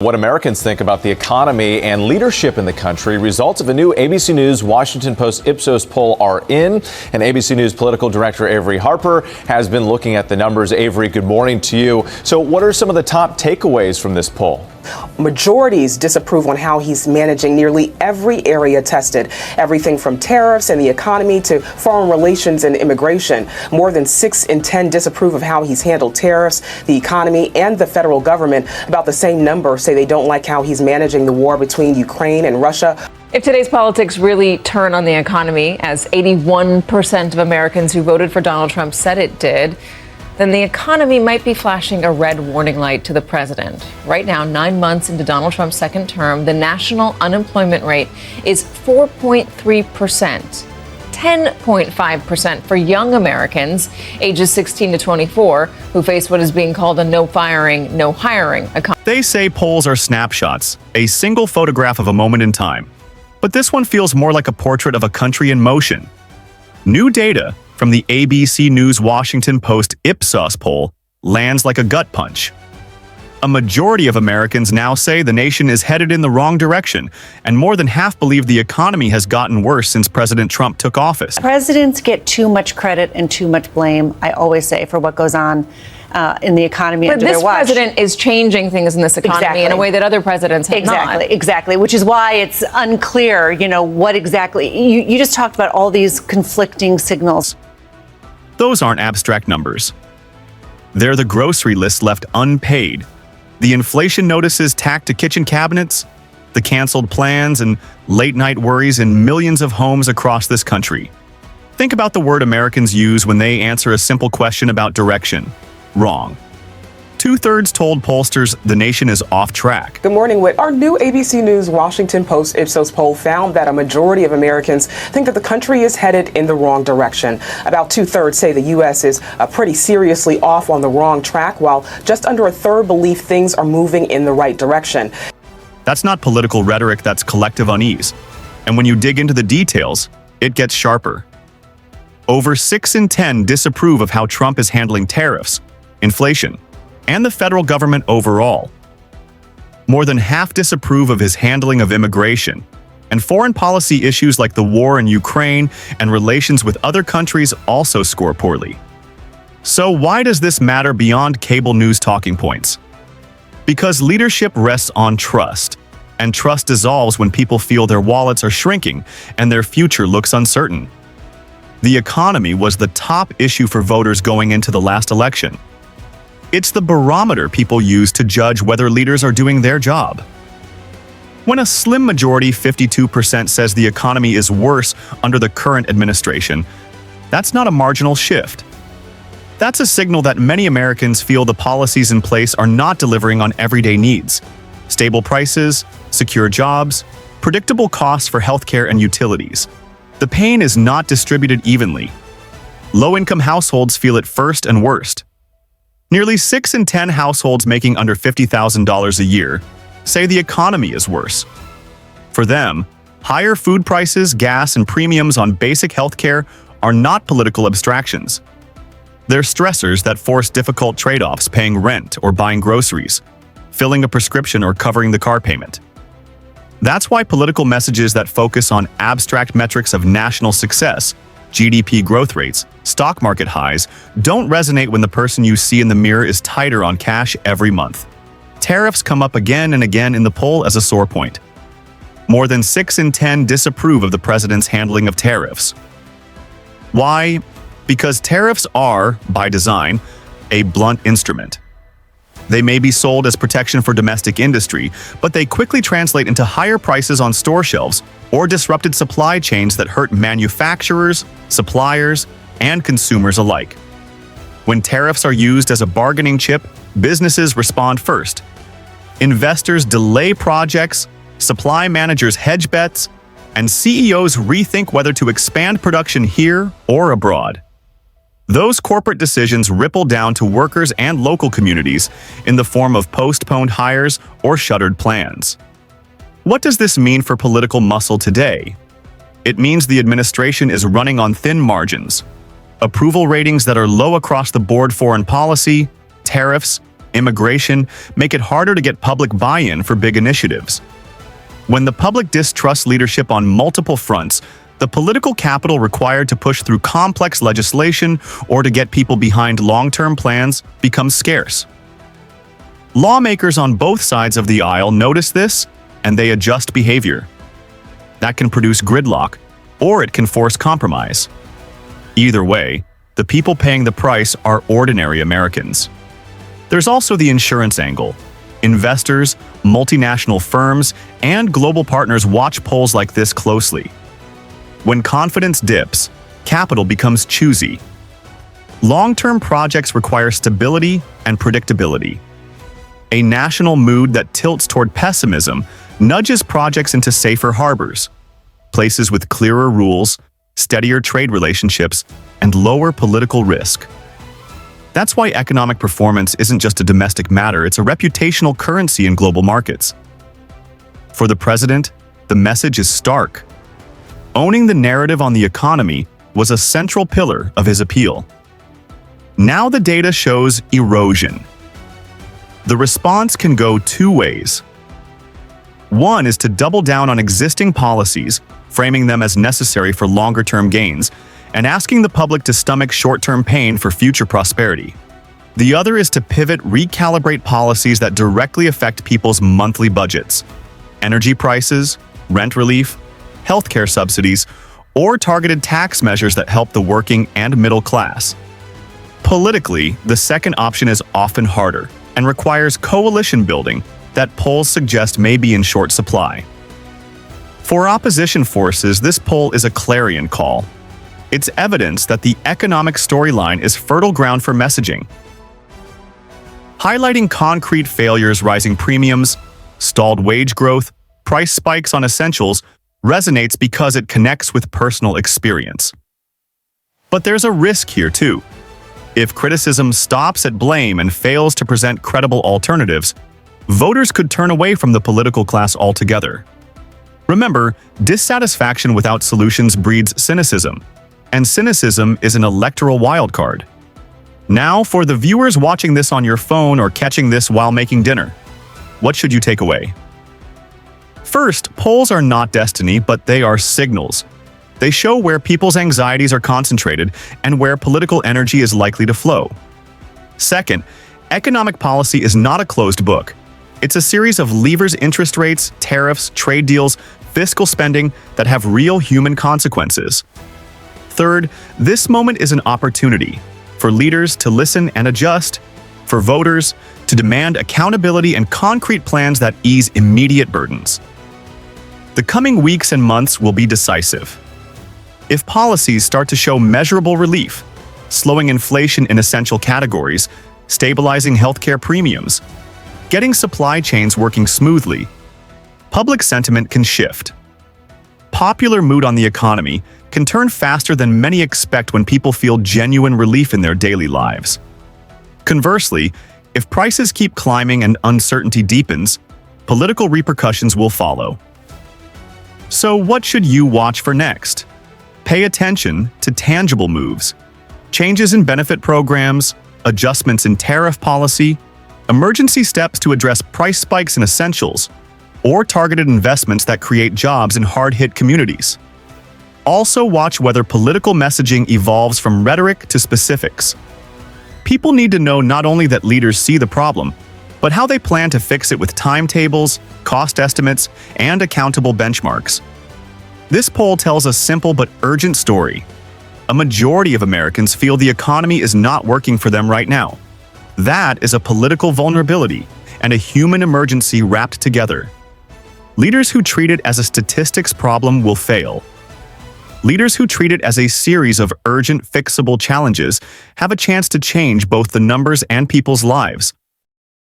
What Americans think about the economy and leadership in the country. Results of a new ABC News Washington Post Ipsos poll are in, and ABC News political director Avery Harper has been looking at the numbers. Avery, good morning to you. So what are some of the top takeaways from this poll? Majorities disapprove on how he's managing nearly every area tested, everything from tariffs and the economy to foreign relations and immigration. More than 6 in 10 disapprove of how he's handled tariffs, the economy, and the federal government. About the same number say they don't like how he's managing the war between Ukraine and Russia. If today's politics really turn on the economy, as 81% of Americans who voted for Donald Trump said it did, then the economy might be flashing a red warning light to the president. Right now, 9 months into Donald Trump's second term, the national unemployment rate is 4.3%, 10.5% for young Americans ages 16 to 24 who face what is being called a no firing, no hiring economy. They say polls are snapshots, a single photograph of a moment in time. But this one feels more like a portrait of a country in motion. New data from the ABC News Washington Post Ipsos poll lands like a gut punch. A majority of Americans now say the nation is headed in the wrong direction, and more than half believe the economy has gotten worse since President Trump took office. Presidents get too much credit and too much blame, I always say, for what goes on in the economy under their watch. But this president is changing things in this economy in a way that other presidents have not. Exactly, which is why it's unclear, what exactly. You just talked about all these conflicting signals. Those aren't abstract numbers. They're the grocery list left unpaid, the inflation notices tacked to kitchen cabinets, the canceled plans and late-night worries in millions of homes across this country. Think about the word Americans use when they answer a simple question about direction. Wrong. 2/3 told pollsters the nation is off track. Good morning, Whit. Our new ABC News Washington Post Ipsos poll found that a majority of Americans think that the country is headed in the wrong direction. About 2/3 say the U.S. is pretty seriously off on the wrong track, while just under a third believe things are moving in the right direction. That's not political rhetoric, that's collective unease. And when you dig into the details, it gets sharper. Over 6 in 10 disapprove of how Trump is handling tariffs, inflation, and the federal government overall. More than half disapprove of his handling of immigration, and foreign policy issues like the war in Ukraine and relations with other countries also score poorly. So why does this matter beyond cable news talking points? Because leadership rests on trust, and trust dissolves when people feel their wallets are shrinking and their future looks uncertain. The economy was the top issue for voters going into the last election. It's the barometer people use to judge whether leaders are doing their job. When a slim majority, 52%, says the economy is worse under the current administration, that's not a marginal shift. That's a signal that many Americans feel the policies in place are not delivering on everyday needs: stable prices, secure jobs, predictable costs for healthcare and utilities. The pain is not distributed evenly. Low-income households feel it first and worst. Nearly 6 in 10 households making under $50,000 a year say the economy is worse. For them, higher food prices, gas, and premiums on basic healthcare are not political abstractions. They're stressors that force difficult trade-offs: paying rent or buying groceries, filling a prescription or covering the car payment. That's why political messages that focus on abstract metrics of national success, GDP growth rates, stock market highs, don't resonate when the person you see in the mirror is tighter on cash every month. Tariffs come up again and again in the poll as a sore point. More than 6 in 10 disapprove of the president's handling of tariffs. Why? Because tariffs are, by design, a blunt instrument. They may be sold as protection for domestic industry, but they quickly translate into higher prices on store shelves or disrupted supply chains that hurt manufacturers, suppliers, and consumers alike. When tariffs are used as a bargaining chip, businesses respond first. Investors delay projects, supply managers hedge bets, and CEOs rethink whether to expand production here or abroad. Those corporate decisions ripple down to workers and local communities in the form of postponed hires or shuttered plans. What does this mean for political muscle today? It means the administration is running on thin margins. Approval ratings that are low across the board: foreign policy, tariffs, immigration make it harder to get public buy-in for big initiatives. When the public distrusts leadership on multiple fronts, the political capital required to push through complex legislation or to get people behind long-term plans becomes scarce. Lawmakers on both sides of the aisle notice this, and they adjust behavior. That can produce gridlock, or it can force compromise. Either way, the people paying the price are ordinary Americans. There's also the insurance angle. Investors, multinational firms, and global partners watch polls like this closely. When confidence dips, capital becomes choosy. Long-term projects require stability and predictability. A national mood that tilts toward pessimism nudges projects into safer harbors, places with clearer rules, steadier trade relationships, and lower political risk. That's why economic performance isn't just a domestic matter, it's a reputational currency in global markets. For the president, the message is stark. Owning the narrative on the economy was a central pillar of his appeal. Now the data shows erosion. The response can go two ways. One is to double down on existing policies, framing them as necessary for longer-term gains, and asking the public to stomach short-term pain for future prosperity. The other is to recalibrate policies that directly affect people's monthly budgets. Energy prices, rent relief, healthcare subsidies, or targeted tax measures that help the working and middle class. Politically, the second option is often harder and requires coalition building that polls suggest may be in short supply. For opposition forces, this poll is a clarion call. It's evidence that the economic storyline is fertile ground for messaging. Highlighting concrete failures, rising premiums, stalled wage growth, price spikes on essentials resonates because it connects with personal experience. But there's a risk here too. If criticism stops at blame and fails to present credible alternatives, voters could turn away from the political class altogether. Remember, dissatisfaction without solutions breeds cynicism, and cynicism is an electoral wildcard. Now, for the viewers watching this on your phone or catching this while making dinner, what should you take away? First, polls are not destiny, but they are signals. They show where people's anxieties are concentrated and where political energy is likely to flow. Second, economic policy is not a closed book. It's a series of levers: interest rates, tariffs, trade deals, fiscal spending that have real human consequences. Third, this moment is an opportunity for leaders to listen and adjust, for voters to demand accountability and concrete plans that ease immediate burdens. The coming weeks and months will be decisive. If policies start to show measurable relief, slowing inflation in essential categories, stabilizing healthcare premiums, getting supply chains working smoothly, public sentiment can shift. Popular mood on the economy can turn faster than many expect when people feel genuine relief in their daily lives. Conversely, if prices keep climbing and uncertainty deepens, political repercussions will follow. So what should you watch for next? Pay attention to tangible moves, changes in benefit programs, adjustments in tariff policy, emergency steps to address price spikes in essentials, or targeted investments that create jobs in hard-hit communities. Also watch whether political messaging evolves from rhetoric to specifics. People need to know not only that leaders see the problem, but how they plan to fix it with timetables, cost estimates, and accountable benchmarks. This poll tells a simple but urgent story. A majority of Americans feel the economy is not working for them right now. That is a political vulnerability and a human emergency wrapped together. Leaders who treat it as a statistics problem will fail. Leaders who treat it as a series of urgent, fixable challenges have a chance to change both the numbers and people's lives.